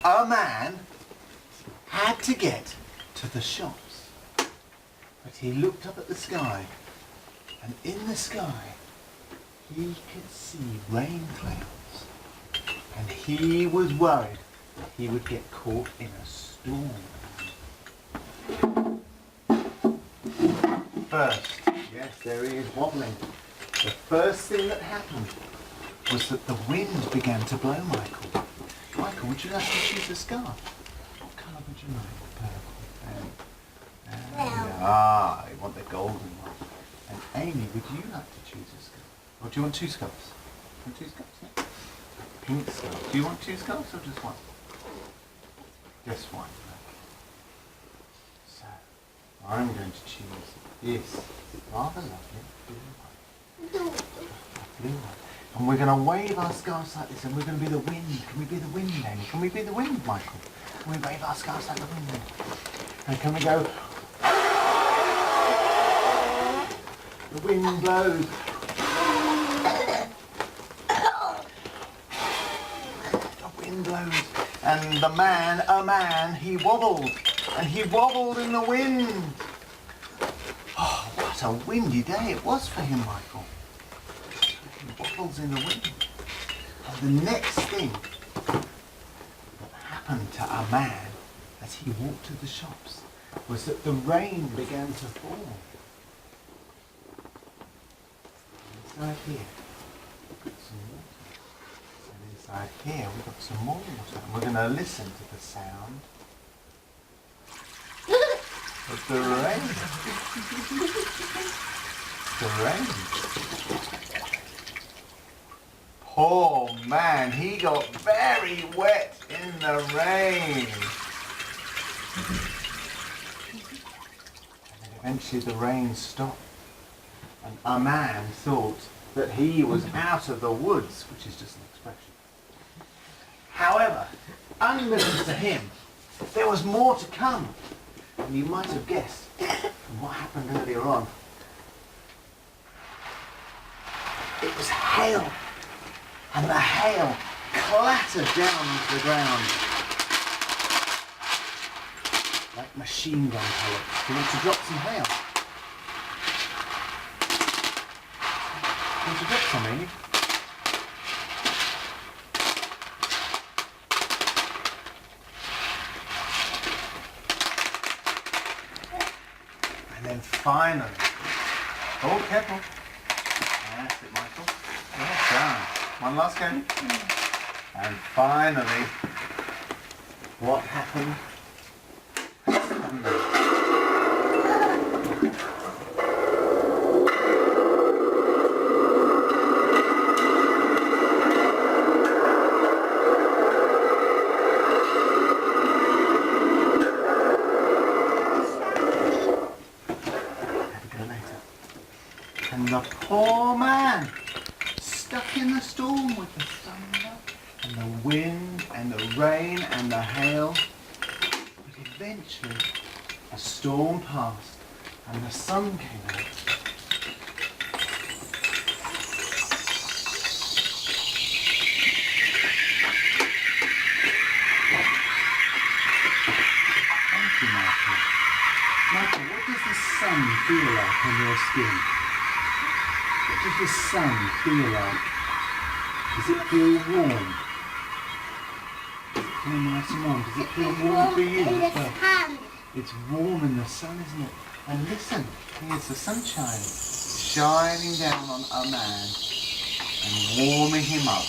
a man had to get to the shops. But he looked up at the sky, and in the sky he could see rain clouds. And he was worried that he would get caught in a storm. First, yes, there he is wobbling. The first thing that happened was that the wind began to blow Michael. Michael, would you like to choose a scarf? What colour would you like? Purple. You want the golden one. And Amy, would you like to choose a scarf? Or do you want two scarves? You want two scarves? Yeah. Pink scarf. Do you want two scarves or just one? Just one. So, I'm going to choose this rather lovely blue one. Blue one. And we're going to wave our scarves like this, and we're going to be the wind. Can we be the wind, Amy? Can we be the wind, Michael? Can we wave our scarves like the wind? And can we go... The wind blows. The wind blows. And the man, a man, he wobbled. And he wobbled in the wind. Oh, what a windy day it was for him, Michael. Wobbles in the wind. And the next thing that happened to a man as he walked to the shops was that the rain began to fall. Inside here, we've got some water. And inside here, we've got some more water. And we're going to listen to the sound of the rain. The rain. Poor man, he got very wet in the rain. And then eventually the rain stopped. And a man thought that he was out of the woods, which is just an expression. However, unbeknownst to him, there was more to come. And you might have guessed from what happened earlier on. It was hail. And the hail clattered down onto the ground like machine gun pellets. Do you want to drop some hail? Do you want to drop some, Amy? And then finally, oh, careful. That's it, Michael. Well done. One last go. And finally, what happened? Thunder. Have a go later. And the poor man stuck in the storm with the thunder and the wind and the rain and the hail. But eventually a storm passed and the sun came out. Thank you, Michael. Michael, what does the sun feel like on your skin? What does the sun feel like? Does it feel warm? Does it feel nice and warm? Does it feel warm for you as well? It's warm in the sun, isn't it? And listen, here's the sunshine shining down on a man and warming him up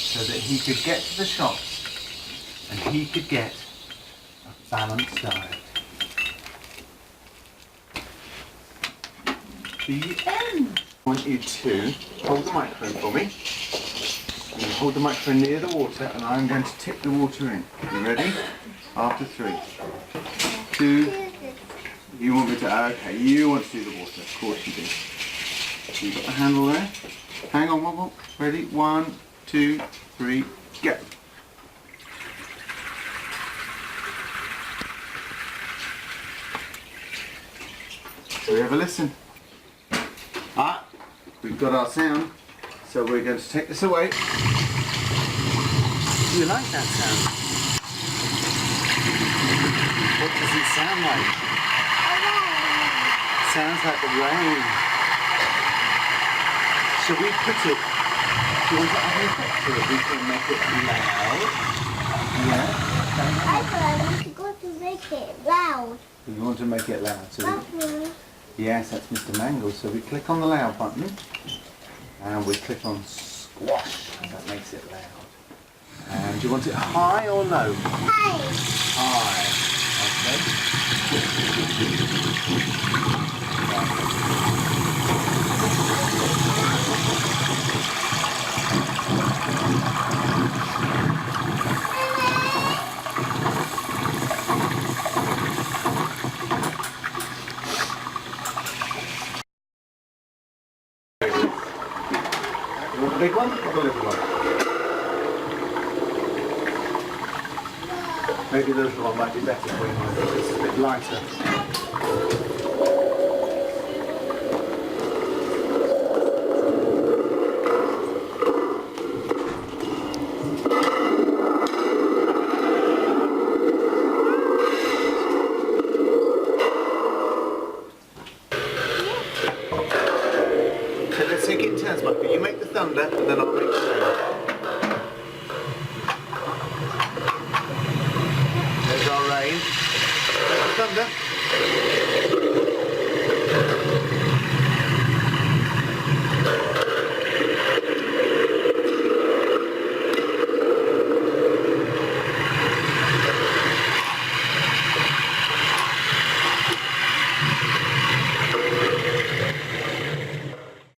so that he could get to the shops and he could get a balanced diet. The end. I want you to hold the microphone for me. And you hold the microphone near the water and I'm going to tip the water in. You ready? After 3, 2, you want me to, okay, you want to do the water, of course you do. You've got the handle there. Hang on, wobble. Ready? 1, 2, 3, go. So we have a listen. We've got our sound, so we're going to take this away. Do you like that sound? What does it sound like? Sounds like the rain. Shall we put it? Do you want to add an effect to it? We can make it loud. Yeah. I'm going to make it loud. You want to make it loud? So Papa. yes, that's Mr. Mangle. So we click on the loud button and we click on squash. That makes it loud. And do you want it high or low? Hey. High. You want the big one or the little one? Maybe the little one might be better for you. It's a bit lighter. So let's take it in turns, Michael. You make the thunder and then I'll make the rain.